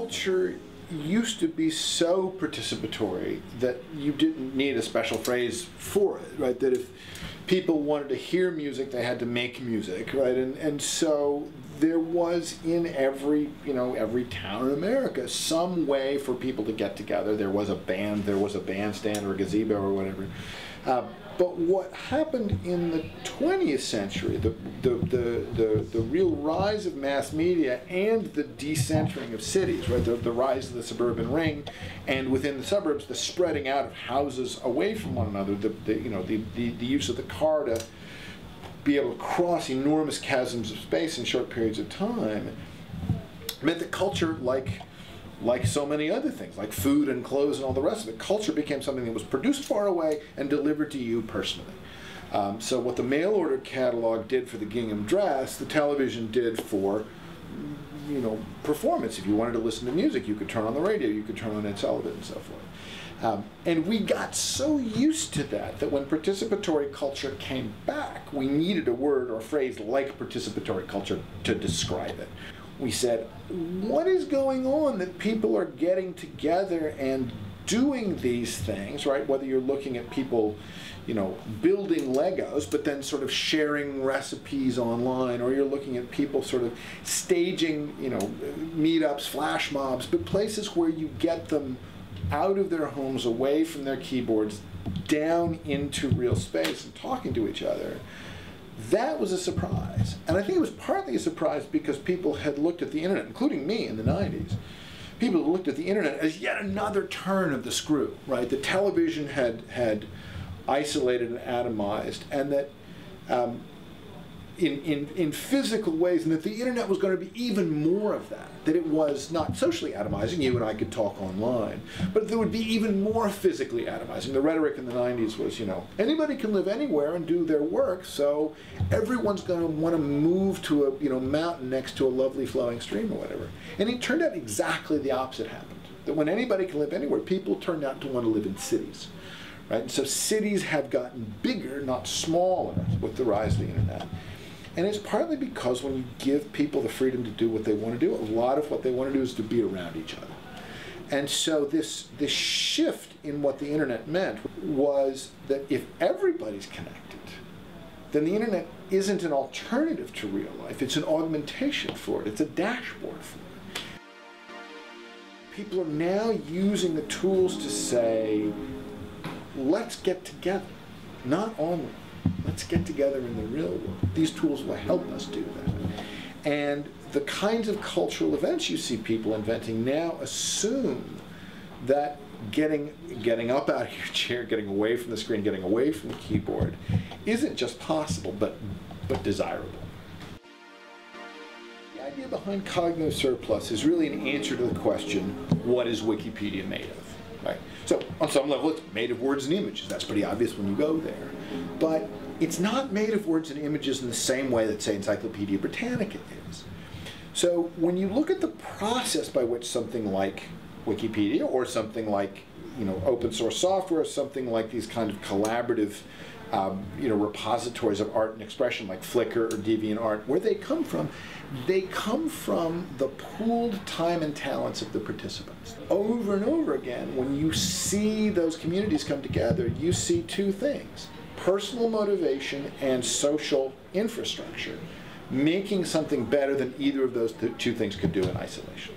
culture used to be so participatory that you didn't need a special phrase for it, right? That if people wanted to hear music, they had to make music, right? And so there was in every town in America some way for people to get together. There was a band, there was a bandstand or a gazebo or whatever. But what happened in the 20th century, the real rise of mass media and the decentering of cities, right? The rise of the suburban ring, and within the suburbs, the spreading out of houses away from one another, the use of the car to be able to cross enormous chasms of space in short periods of time, meant that culture, like so many other things, like food and clothes and all the rest of it, culture became something that was produced far away and delivered to you personally. So what the mail order catalog did for the gingham dress, the television did for, performance. If you wanted to listen to music, you could turn on the radio, you could turn on Ed Sullivan and so forth. And we got so used to that when participatory culture came back, we needed a word or a phrase like participatory culture to describe it. We said, what is going on that people are getting together and doing these things, right? Whether you're looking at people, building Legos, but then sort of sharing recipes online, or you're looking at people sort of staging, meetups, flash mobs, but places where you get them out of their homes, away from their keyboards, down into real space and talking to each other. That was a surprise. And I think it was partly a surprise because people had looked at the internet, including me in the 90s. People had looked at the internet as yet another turn of the screw, right? The television had isolated and atomized, and that in physical ways, and that the internet was going to be even more of that it was not socially atomizing, you and I could talk online, but there would be even more physically atomizing. The rhetoric in the 90s was, anybody can live anywhere and do their work, so everyone's going to want to move to a mountain next to a lovely flowing stream or whatever. And it turned out exactly the opposite happened. That when anybody can live anywhere, people turned out to want to live in cities. Right? And so cities have gotten bigger, not smaller, with the rise of the internet. And it's partly because when you give people the freedom to do what they want to do, a lot of what they want to do is to be around each other. And so this shift in what the internet meant was that if everybody's connected, then the internet isn't an alternative to real life. It's an augmentation for it. It's a dashboard for it. People are now using the tools to say, let's get together, not online. Let's get together in the real world. These tools will help us do that. And the kinds of cultural events you see people inventing now assume that getting up out of your chair, getting away from the screen, getting away from the keyboard isn't just possible, but desirable. The idea behind cognitive surplus is really an answer to the question, what is Wikipedia made of? Right? So on some level, it's made of words and images. That's pretty obvious when you go there. But it's not made of words and images in the same way that, say, Encyclopedia Britannica is. So when you look at the process by which something like Wikipedia or something like open source software, or something like these kind of collaborative repositories of art and expression like Flickr or DeviantArt, where they come from the pooled time and talents of the participants. Over and over again, when you see those communities come together, you see two things: personal motivation and social infrastructure, making something better than either of those two things could do in isolation.